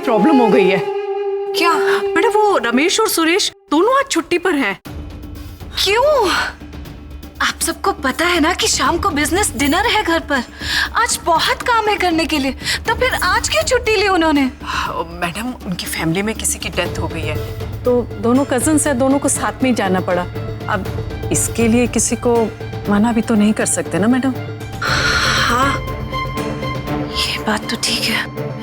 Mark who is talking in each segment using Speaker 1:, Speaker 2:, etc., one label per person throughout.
Speaker 1: Problem हो गई है।
Speaker 2: क्या?
Speaker 1: मैडम वो रमेश और सुरेश दोनों आज छुट्टी पर हैं।
Speaker 2: क्यों? आप सबको पता है ना कि शाम को बिजनेस डिनर है घर पर। आज बहुत काम है करने के लिए, तो फिर आज क्यों छुट्टी ली उन्होंने?
Speaker 1: मैडम उनकी फैमिली में किसी की डेथ हो गई है, तो दोनों कजन्स है, दोनों को साथ में ही जाना पड़ा। अब इसके लिए किसी को मना भी तो नहीं कर सकते ना मैडम।
Speaker 2: हाँ, ये बात तो ठीक है।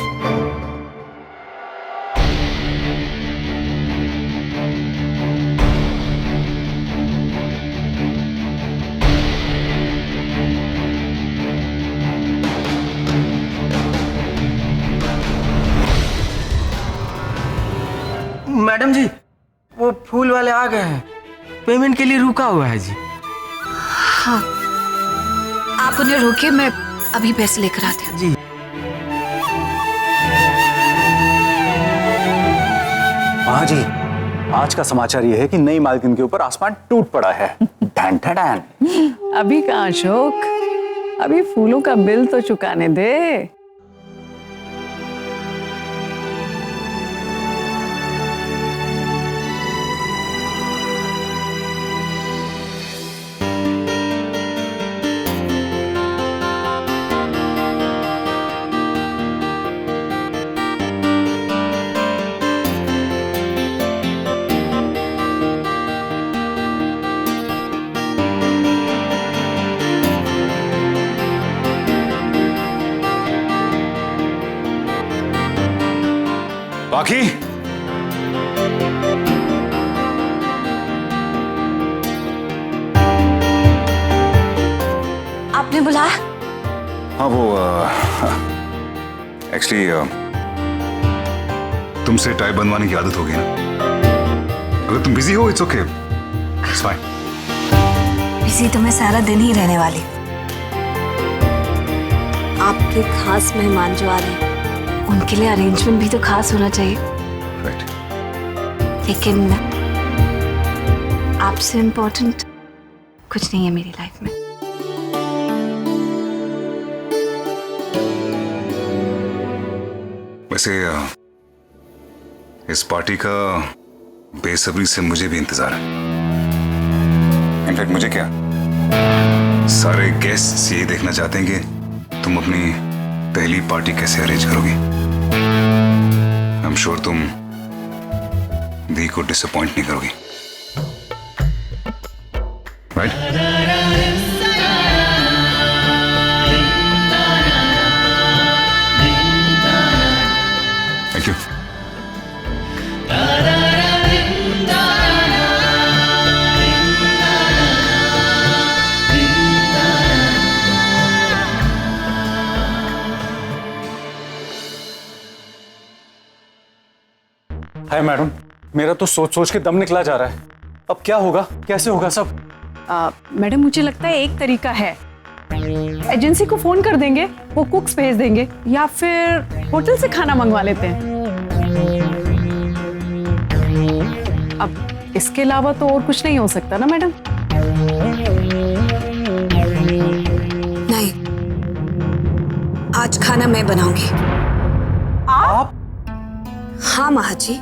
Speaker 3: मैडम जी, वो फूल वाले आ गए हैं, पेमेंट के लिए रुका हुआ है जी।
Speaker 2: हाँ, आप उन्हें रोकिए, मैं अभी पैसे लेकर आती हूँ।
Speaker 3: जी।
Speaker 4: हाँ जी, आज का समाचार ये है कि नई मालकिन के ऊपर आसमान टूट पड़ा है। Dan Dan.
Speaker 1: अभी कहाँ अशोक, अभी फूलों का बिल तो चुकाने दे।
Speaker 4: बाकी
Speaker 2: आपने बुलाया?
Speaker 4: हाँ वो एक्चुअली तुमसे टाई बनवाने की आदत हो गई ना। अगर तुम बिजी हो it's okay, it's fine.
Speaker 2: Busy तो मैं सारा दिन ही रहने वाली। आपके खास मेहमान जो आ रहे हैं उनके लिए अरेंजमेंट भी तो खास होना चाहिए।
Speaker 4: राइट।
Speaker 2: लेकिन आपसे इम्पोर्टेंट कुछ नहीं है मेरी लाइफ में।
Speaker 4: वैसे इस पार्टी का बेसब्री से मुझे भी इंतजार है। इनफैक्ट मुझे क्या, सारे गेस्ट्स यही देखना चाहते हैं कि तुम अपनी पहली पार्टी कैसे अरेंज करोगी। आई एम श्योर तुम दी को डिसअपॉइंट नहीं करोगी, right? Thank you. Hi madam, मेरा तो सोच सोच के दम निकला जा रहा है। अब क्या होगा, कैसे होगा सब?
Speaker 1: मैडम मुझे लगता है एक तरीका है, एजेंसी को फोन कर देंगे, वो कुक्स भेज देंगे, या फिर होटल से खाना मंगवा लेते हैं। अब इसके अलावा तो और कुछ नहीं हो सकता ना मैडम?
Speaker 2: नहीं, आज खाना मैं बनाऊंगी।
Speaker 1: आप?
Speaker 2: हाँ माँ जी,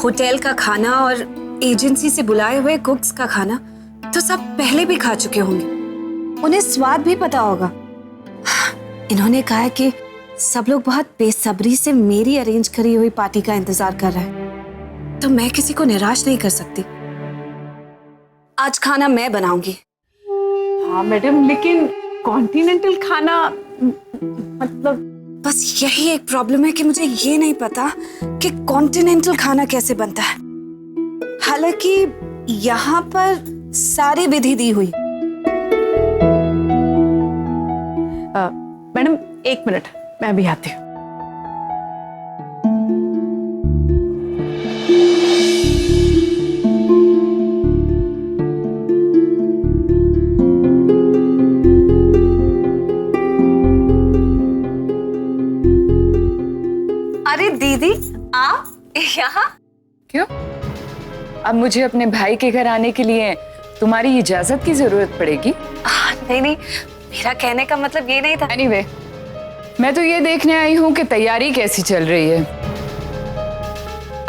Speaker 2: होटल का खाना और एजेंसी से बुलाए हुए कुक्स का खाना तो सब पहले भी खा चुके होंगे, उन्हें स्वाद भी पता होगा। इन्होंने कहा है कि सब लोग बहुत बेसब्री से मेरी अरेंज करी हुई पार्टी का इंतजार कर रहे हैं, तो मैं किसी को निराश नहीं कर सकती। आज खाना मैं बनाऊंगी।
Speaker 1: हाँ मैडम, लेकिन कॉन्टिनेंटल खाना मतलब?
Speaker 2: बस यही एक प्रॉब्लम है कि मुझे ये नहीं पता कि कॉन्टिनेंटल खाना कैसे बनता है। हालांकि यहाँ पर सारी विधि दी हुई।
Speaker 1: मैडम एक मिनट, मैं अभी आती हूँ।
Speaker 2: अरे दीदी, आप यहाँ?
Speaker 5: क्यों? अब मुझे अपने भाई के घर आने के लिए तुम्हारी इजाजत की जरूरत पड़ेगी?
Speaker 2: नहीं नहीं, मेरा कहने का मतलब ये नहीं था।
Speaker 5: एनीवे, मैं तो ये देखने आई हूँ कि तैयारी कैसी चल रही है।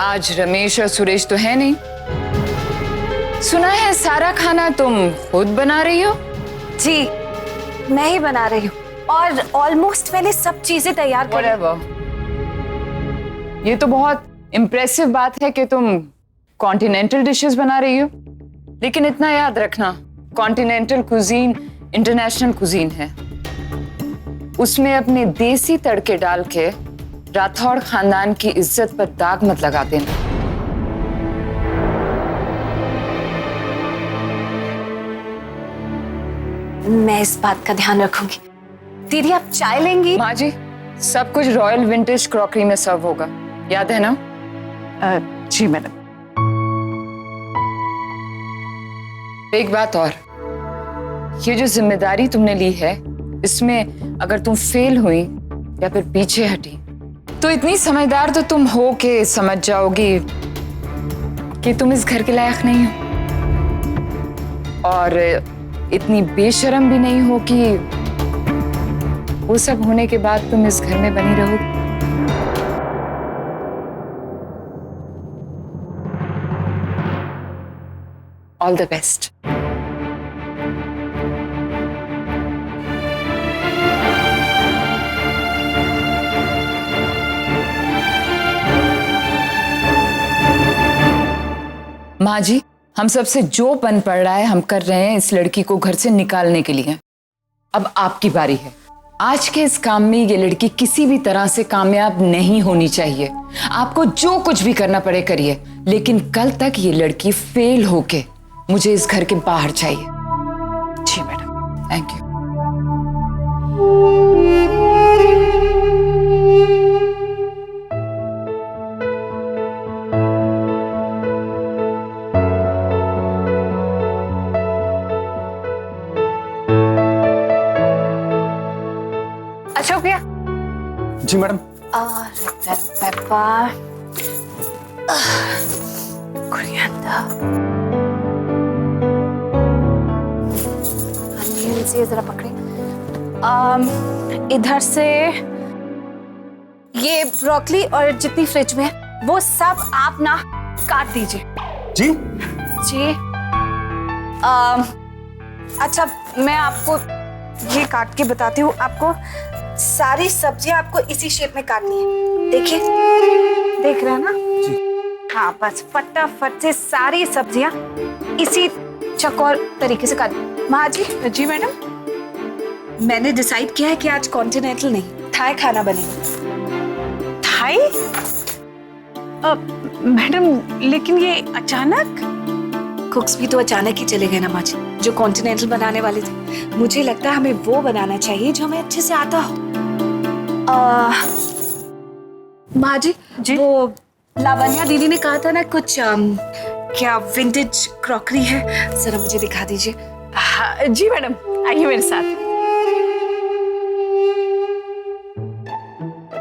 Speaker 5: आज रमेश और सुरेश तो है नहीं। सुना है सारा खाना तुम खुद बना रही हो?
Speaker 2: जी, मैं ही बना रही हूँ और ऑलमोस्ट मैंने सब चीजें तैयार कर ली।
Speaker 5: Whatever. ये तो बहुत इम्प्रेसिव बात है कि तुम कॉन्टिनेंटल डिशेस बना रही हो, लेकिन इतना याद रखना, कॉन्टिनेंटल कुजीन इंटरनेशनल कुजीन है। उसमें अपने देसी तड़के डाल के राठौड़ खानदान की इज्जत पर दाग मत लगा देना।
Speaker 2: मैं इस बात का ध्यान रखूंगी। दीदी आप चाय लेंगी?
Speaker 5: माँ जी, सब कुछ रॉयल विंटेज क्रॉकरी में सर्व होगा, याद है ना?
Speaker 1: जी मैडम।
Speaker 5: एक बात और, ये जो जिम्मेदारी तुमने ली है, इसमें अगर तुम फेल हुई या फिर पीछे हटी तो इतनी समझदार तो तुम हो के समझ जाओगी कि तुम इस घर के लायक नहीं हो, और इतनी बेशर्म भी नहीं हो कि वो सब होने के बाद तुम इस घर में बनी रहोगी। All the best. माँ जी, हम सबसे जो बन पड़ रहा है हम कर रहे हैं इस लड़की को घर से निकालने के लिए। अब आपकी बारी है। आज के इस काम में ये लड़की किसी भी तरह से कामयाब नहीं होनी चाहिए। आपको जो कुछ भी करना पड़े करिए, लेकिन कल तक ये लड़की फेल होके मुझे इस घर के बाहर चाहिए।
Speaker 1: जी मैडम।
Speaker 5: Thank you.
Speaker 2: अच्छा हो गया?
Speaker 6: जी मैडम।
Speaker 2: पेपर, कोरिएंडर, अनियंस, ये जरा पकड़े। इधर से ये ब्रोकली और जितनी फ्रिज में है वो सब आप ना काट दीजिए।
Speaker 6: जी
Speaker 2: जी। अच्छा मैं आपको ये काट के बताती हूँ। आपको सारी सब्जियां आपको इसी शेप में काटनी है। देखिए, देख रहे हैं ना?
Speaker 6: जी।
Speaker 2: हाँ बस फटाफट से सारी सब्जियां इसी चौकोर तरीके से काट। माँ जी।
Speaker 1: जी मैडम।
Speaker 2: मैंने डिसाइड किया है कि आज कॉन्टिनेंटल नहीं, थाई खाना बनेगा।
Speaker 1: थाई? मैडम लेकिन ये अचानक?
Speaker 2: कुक्स भी तो अचानक ही चले गए ना माँ जी, जो कॉन्टिनेंटल बनाने वाले थे। मुझे लगता है हमें वो बनाना चाहिए जो हमें अच्छे से आता हो। माँ जी, वो लावण्या दीदी ने कहा था ना कुछ क्या विंटेज क्रॉकरी है, जरा मुझे दिखा दीजिए।
Speaker 1: हाँ, जी मैडम, आइए मेरे साथ।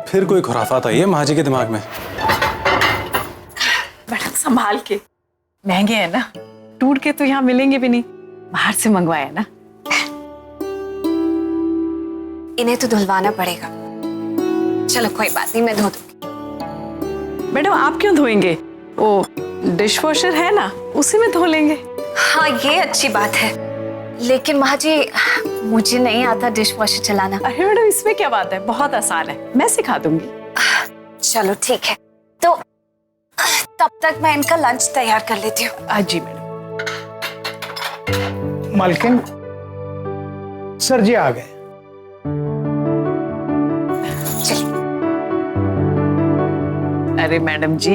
Speaker 6: फिर कोई खुराफात आई है माँ जी के दिमाग में?
Speaker 1: मैडम संभाल के, महंगे हैं ना, टूट के तो यहाँ मिलेंगे भी नहीं, बाहर से मंगवाया ना।
Speaker 2: इन्हें तो धुलवाना पड़ेगा। चलो कोई बात नहीं, मैं धो दूंगी।
Speaker 1: मैडम आप क्यों धोएंगे? वो डिश वॉशर है ना, उसी में धो लेंगे।
Speaker 2: हाँ ये अच्छी बात है, लेकिन माँ जी मुझे नहीं आता डिश वॉशर चलाना।
Speaker 1: अरे मैडम इसमें क्या बात है, बहुत आसान है, मैं सिखा दूंगी।
Speaker 2: चलो ठीक है, तो तब तक मैं इनका लंच तैयार कर लेती हूँ।
Speaker 1: जी मैडम।
Speaker 7: मालकिन, सर जी आ गए।
Speaker 1: अरे मैडम जी,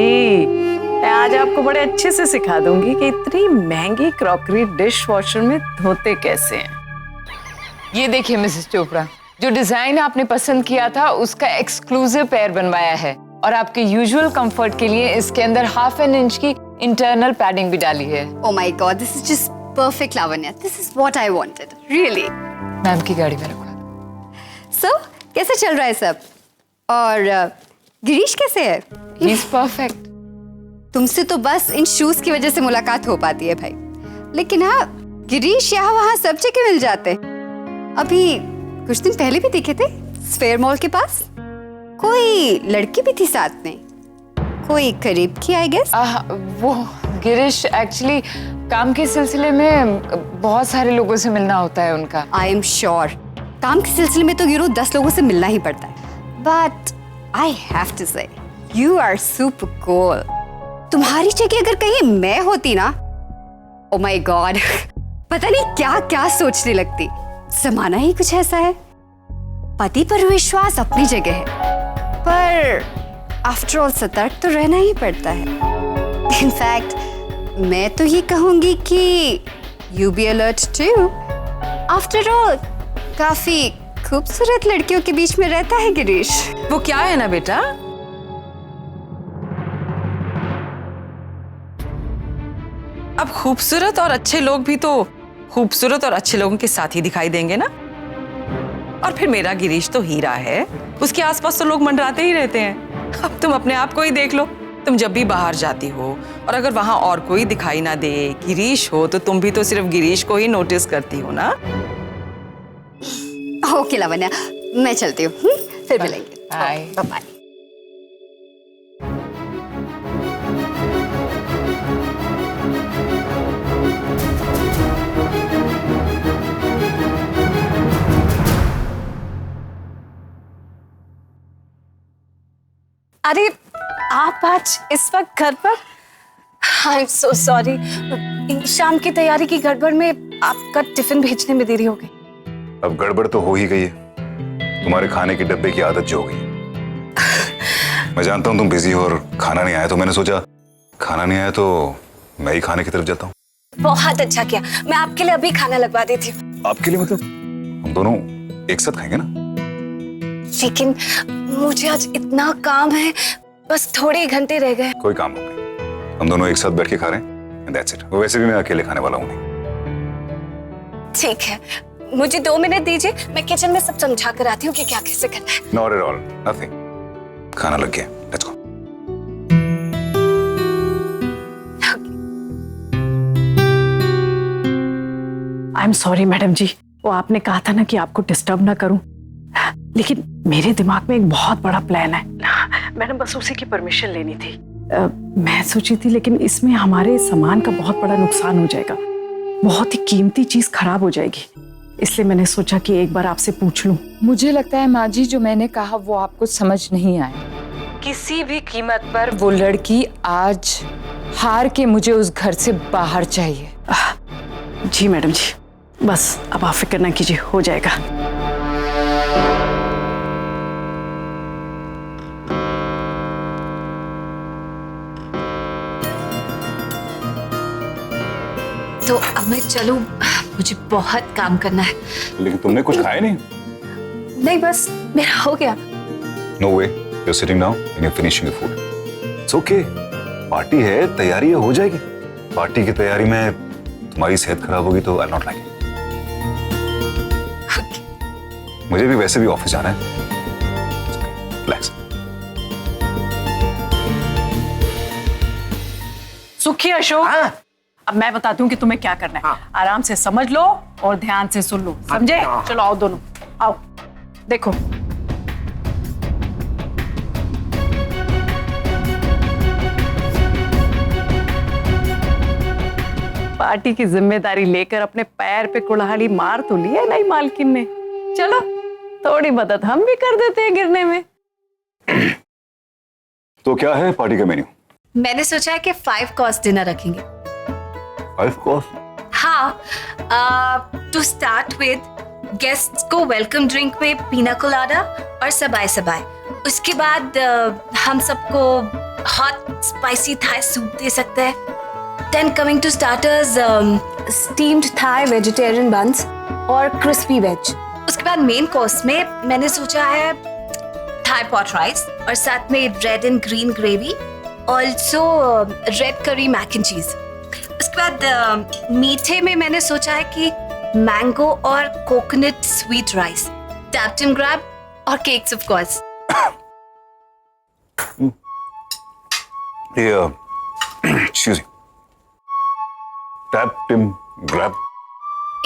Speaker 1: मैं आज आपको बड़े अच्छे से सिखा दूंगी कि इतनी महंगी क्रॉकरी डिश वॉशर में धोते कैसे हैं।
Speaker 5: ये देखिए मिसेस चोपड़ा, जो डिजाइन आपने पसंद किया था उसका एक्सक्लूसिव पेयर बनवाया है, और आपके यूजुअल कंफर्ट के लिए इसके अंदर 1/2 इंच की इंटरनल पैडिंग भी डाली है।
Speaker 8: Oh my God, this is just perfect, Lavanya. This is what I wanted. Really.
Speaker 5: Ma'am की गाड़ी में रखवा।
Speaker 8: So, कैसे चल रहा है सब? और गिरीश कैसे है?
Speaker 5: He is perfect.
Speaker 8: तुमसे तो बस इन शूज की वजह से मुलाकात हो पाती है भाई, लेकिन हाँ गिरीश यहाँ वहाँ सब जगह मिल जाते हैं। अभी कुछ दिन पहले भी दिखे थे स्फेयर मॉल के पास। कोई लड़की भी थी साथ में, कोई करीब की आई गेस।
Speaker 5: वो गिरीश एक्चुअली काम के सिलसिले में बहुत सारे लोगों से मिलना होता है उनका।
Speaker 8: आई एम श्योर काम के सिलसिले में तो गिरो 10 लोगों से मिलना ही पड़ता है। बट आई हैव टू से यू आर सुपर कूल। तुम्हारी जगह अगर कहीं मैं होती ना, ओ माय गॉड, पता नहीं क्या क्या सोचने लगती। जमाना ही कुछ ऐसा है। पति पर विश्वास अपनी जगह है, पर आफ्टर ऑल सतर्क तो रहना ही पड़ता है। इनफैक्ट मैं तो ये कहूंगी कि you be alert too. After all काफी खूबसूरत लड़कियों के बीच में रहता है गिरीश।
Speaker 1: वो क्या है ना बेटा, अब खूबसूरत और अच्छे लोग भी तो खूबसूरत और अच्छे लोगों के साथ ही दिखाई देंगे ना। और फिर मेरा गिरीश तो हीरा है, उसके आसपास तो लोग मंडराते ही रहते हैं। अब तुम अपने आप को ही देख लो, तुम जब भी बाहर जाती हो और अगर वहां और कोई दिखाई ना दे, गिरीश हो, तो तुम भी तो सिर्फ गिरीश को ही नोटिस करती हो ना।
Speaker 8: ओके लावण्या, मैं चलती हूँ, फिर मिलेंगे।
Speaker 5: Bye
Speaker 8: bye.
Speaker 2: अरे आप आज इस वक्त घर पर? आई एम सो सॉरी, शाम की तैयारी की गड़बड़ में आपका टिफिन भेजने में देरी हो गई।
Speaker 4: अब गड़बड़ तो हो ही गई है, तुम्हारे खाने के डब्बे की आदत जो हो गई। मैं जानता हूँ तुम बिजी हो और खाना नहीं आया, तो मैंने सोचा खाना नहीं आया तो मैं ही खाने की तरफ जाता हूँ।
Speaker 2: बहुत अच्छा किया, मैं आपके लिए अभी खाना लगवा देती हूँ।
Speaker 4: आपके लिए मतलब? हम दोनों एक साथ खाएंगे ना?
Speaker 2: लेकिन मुझे आज इतना काम है, बस थोड़े ही घंटे रह गए।
Speaker 4: कोई काम नहीं, हम दोनों एक साथ बैठ के खा रहे हैं, that's it। वैसे भी मैं अकेले खाने वाला हूँ नहीं।
Speaker 2: ठीक है, मुझे 2 मिनट दीजिए, मैं किचन में सब समझा कर आती हूँ कि क्या कैसे करना है।
Speaker 4: Not at all, nothing। खाना लग गया, let's go।
Speaker 1: I am sorry madam ji, वो आपने कहा था ना कि आपको डिस्टर्ब ना करूं, लेकिन मेरे दिमाग में एक बहुत बड़ा प्लान है। मैडम बस उसी की परमिशन लेनी थी। मैं सोची थी, लेकिन इसमें हमारे सामान का बहुत बड़ा नुकसान हो जाएगा, बहुत ही कीमती चीज खराब हो जाएगी, इसलिए मैंने सोचा कि एक बार आपसे पूछ लूं।
Speaker 5: मुझे लगता है माँ जी जो मैंने कहा वो आपको समझ नहीं आया। किसी भी कीमत पर वो लड़की आज हार के मुझे उस घर से बाहर चाहिए।
Speaker 1: जी मैडम जी, बस अब आप फिक्र ना कीजिए, हो जाएगा।
Speaker 2: तो अब मैं चलूं, मुझे बहुत काम करना है।
Speaker 4: लेकिन तुमने कुछ खाया नहीं?
Speaker 2: नहीं, बस मेरा हो गया।
Speaker 4: No way, you're sitting down and you're finishing the food। It's okay, party है, तैयारी है, हो जाएगी। पार्टी की तैयारी में तुम्हारी सेहत खराब होगी तो I'll not like it। मुझे भी वैसे भी ऑफिस जाना है। Relax।
Speaker 1: सुखी अशोक, अब मैं बताती हूँ कि तुम्हें क्या करना है। आराम से समझ लो और ध्यान से सुन लो, समझे? चलो आओ दोनों, आओ देखो। पार्टी की जिम्मेदारी लेकर अपने पैर पे कुल्हाड़ी मार तो ली है नई मालकिन ने, चलो थोड़ी मदद हम भी कर देते हैं गिरने में।
Speaker 4: तो क्या है पार्टी का मेन्यू?
Speaker 2: मैंने सोचा है कि 5 कोर्स डिनर रखेंगे।
Speaker 4: 5 कोर्स?
Speaker 2: हाँ, टू स्टार्ट विद गेस्ट्स को वेलकम ड्रिंक में पीना कोलाडा और सबाई सबाई। उसके बाद हम सबको हॉट स्पाइसी थाई सूप दे सकते हैं। Then coming to starters, steamed Thai vegetarian buns और क्रिस्पी वेज। उसके बाद मेन कोर्स में मैंने सोचा है थाई पॉट राइस और साथ में red and green gravy, also red करी मैक एंड चीज। उसके बाद मीठे में मैंने सोचा है कि मैंगो और coconut sweet rice, tapetum grab और केक्स ऑफ कोर्स।
Speaker 4: ये excuse me, टैप्टम ग्रैब?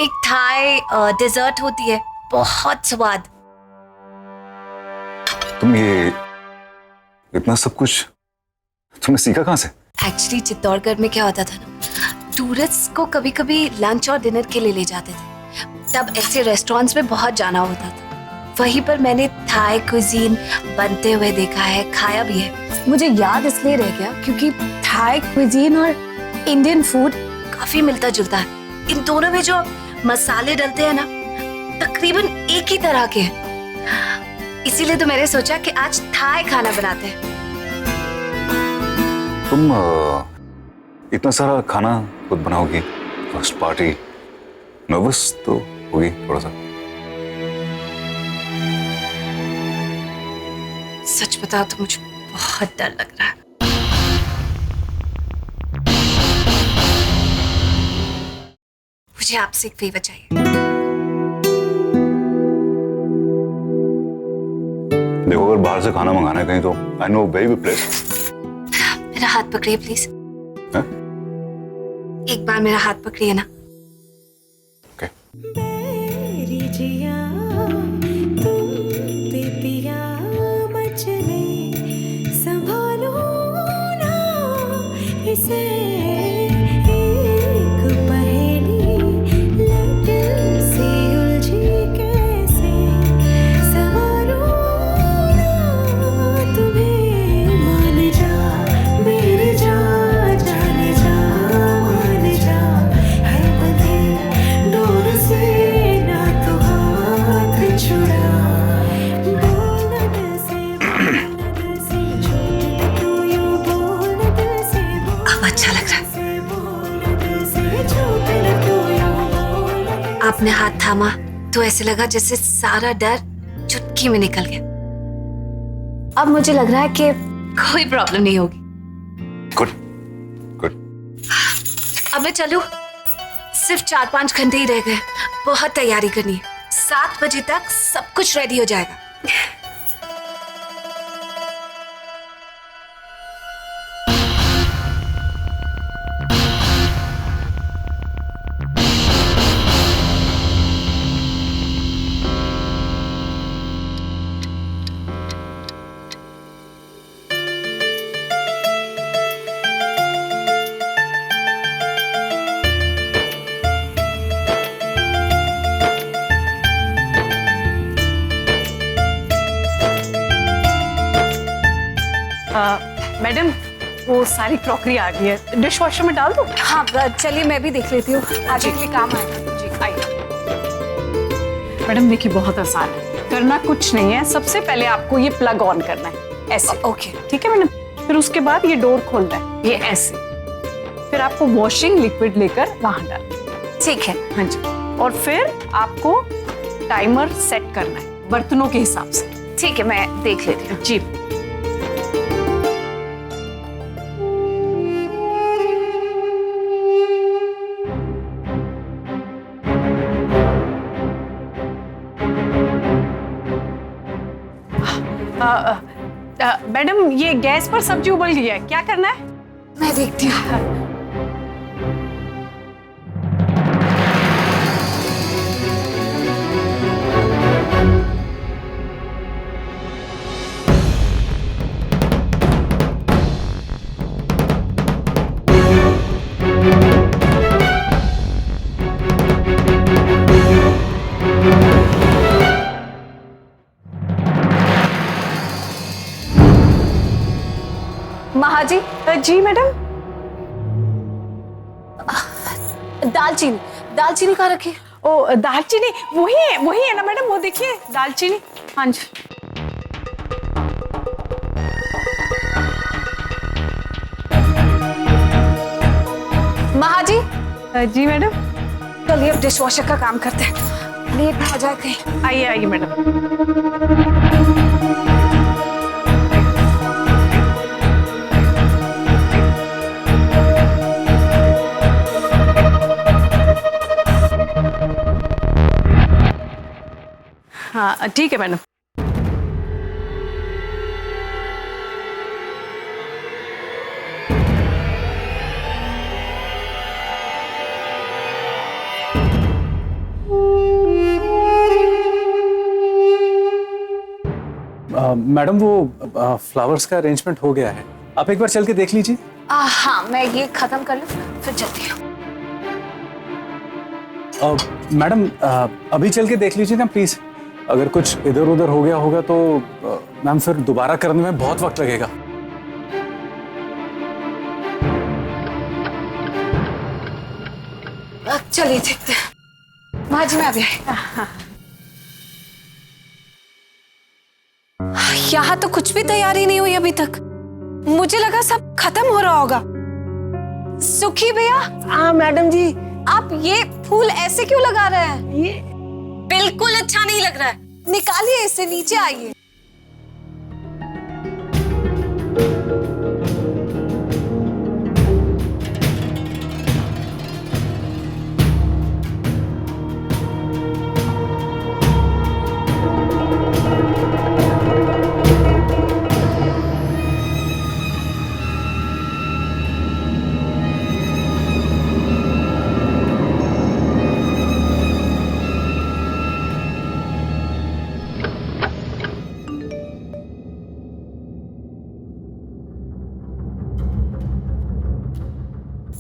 Speaker 2: एक थाई डेजर्ट होती है, बहुत स्वाद।
Speaker 4: तुम ये इतना सब कुछ तुमने सीखा कहाँ से?
Speaker 2: एक्चुअली चित्तौड़गढ़ में क्या होता था ना, टूरिस्ट को कभी कभी लंच और डिनर के लिए ले जाते थे, तब ऐसे रेस्टोरेंट्स में बहुत जाना होता था। वहीं पर मैंने थाई कुजीन बनते हुए देखा है, खाया भी है। मुझे याद इसलिए रह गया क्योंकि थाई कुजीन और इंडियन फूड काफी मिलता जुलता है। इन दोनों में जो मसाले डलते हैं ना, तकरीबन एक ही तरह के हैं। इसीलिए तो मैंने सोचा कि आज थाई खाना बनाते हैं।
Speaker 4: तुम इतना सारा खाना खुद बनाओगी, फर्स्ट पार्टी, नर्वस तो होगी थोड़ा सा?
Speaker 2: सच बताओ तो मुझे बहुत डर लग रहा है। मुझे आपसे एक फेवर चाहिए।
Speaker 4: देखो, अगर बाहर से खाना मंगाना है कहीं तो I know very good place.
Speaker 2: मेरा हाथ पकड़िए प्लीज।
Speaker 4: हाँ?
Speaker 2: एक बार मेरा हाथ पकड़िए ना।
Speaker 4: ओके।
Speaker 2: अच्छा लग रहा है। आपने हाथ थामा तो ऐसे लगा जैसे सारा डर चुटकी में निकल गया। अब मुझे लग रहा है कि कोई प्रॉब्लम नहीं होगी।
Speaker 4: Good good.
Speaker 2: अब मैं चलूं? सिर्फ 4-5 घंटे ही रह गए, बहुत तैयारी करनी है। 7 बजे तक सब कुछ रेडी हो जाएगा।
Speaker 9: मैडम, वो सारी क्रॉकरी आ गई है, डिश वॉशर में डाल दो।
Speaker 2: हाँ, चलिए मैं भी देख लेती हूँ, आगे के लिए काम आएगा।
Speaker 9: जी आइए। मैडम देखिए, बहुत आसान है, करना कुछ नहीं है। सबसे पहले आपको ये प्लग ऑन करना है, ऐसे।
Speaker 2: ओके।
Speaker 9: ठीक है मैडम। फिर उसके बाद ये डोर खोलना है, ये ऐसे। फिर आपको वॉशिंग लिक्विड लेकर वहां डालना।
Speaker 2: ठीक है।
Speaker 9: हाँ जी। और फिर आपको टाइमर सेट करना है बर्तनों के हिसाब से।
Speaker 2: ठीक है, मैं देख लेती हूँ।
Speaker 9: जी। मैडम, ये गैस पर सब्जी उबल गई है, क्या करना है?
Speaker 2: मैं देखती हूँ। महाजी।
Speaker 9: जी मैडम।
Speaker 2: दालचीनी, दालचीनी कहाँ रखी?
Speaker 9: ओ दालचीनी, वही है ना मैडम, वो देखिए दालचीनी। हाँ जी।
Speaker 2: महाजी।
Speaker 9: जी मैडम।
Speaker 2: चलिए अब डिश वॉशर का काम करते हैं, लेट ना हो जाए कहीं।
Speaker 9: आइए आइए मैडम। हाँ ठीक है मैडम।
Speaker 6: मैडम, वो फ्लावर्स का अरेंजमेंट हो गया है। आप एक बार चल के देख लीजिए।
Speaker 2: हाँ, मैं ये खत्म कर लूँ फिर चलती हूँ।
Speaker 6: मैडम अभी चल के देख लीजिए ना प्लीज। अगर कुछ इधर उधर हो गया होगा तो मैम फिर दोबारा करने में बहुत वक्त लगेगा।
Speaker 2: चलिए देखते हैं। महाजी मैं अभी आई। यहाँ तो कुछ भी तैयारी नहीं हुई अभी तक। मुझे लगा सब खत्म हो रहा होगा। सुखी भैया।
Speaker 3: हाँ मैडम जी।
Speaker 2: आप ये फूल ऐसे क्यों लगा रहे हैं?
Speaker 3: ये
Speaker 2: बिल्कुल अच्छा नहीं लग रहा है। निकालिए इसे, नीचे आइए।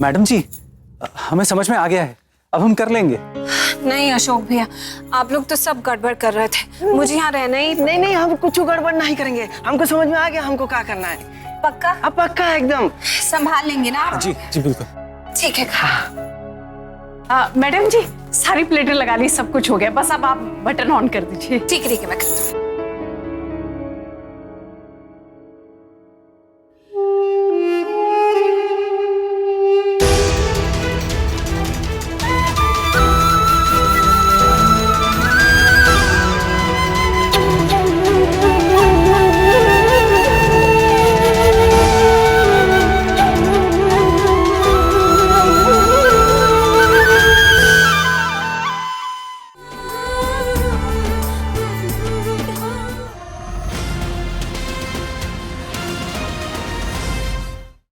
Speaker 6: मैडम जी हमें समझ में आ गया है, अब हम कर लेंगे।
Speaker 2: नहीं अशोक भैया, आप लोग तो सब गड़बड़ कर रहे थे। मुझे यहाँ रहना ही
Speaker 3: नहीं नहीं, हम कुछ गड़बड़ नहीं करेंगे। हमको समझ में आ गया हमको क्या करना है।
Speaker 2: पक्का?
Speaker 3: अब पक्का है एकदम।
Speaker 2: संभाल लेंगे ना आप?
Speaker 6: जी जी बिल्कुल।
Speaker 2: ठीक है।
Speaker 9: मैडम जी सारी प्लेटें लगा ली, सब कुछ हो गया, बस अब आप बटन ऑन कर दीजिए।
Speaker 2: ठीक है मैं करती हूँ।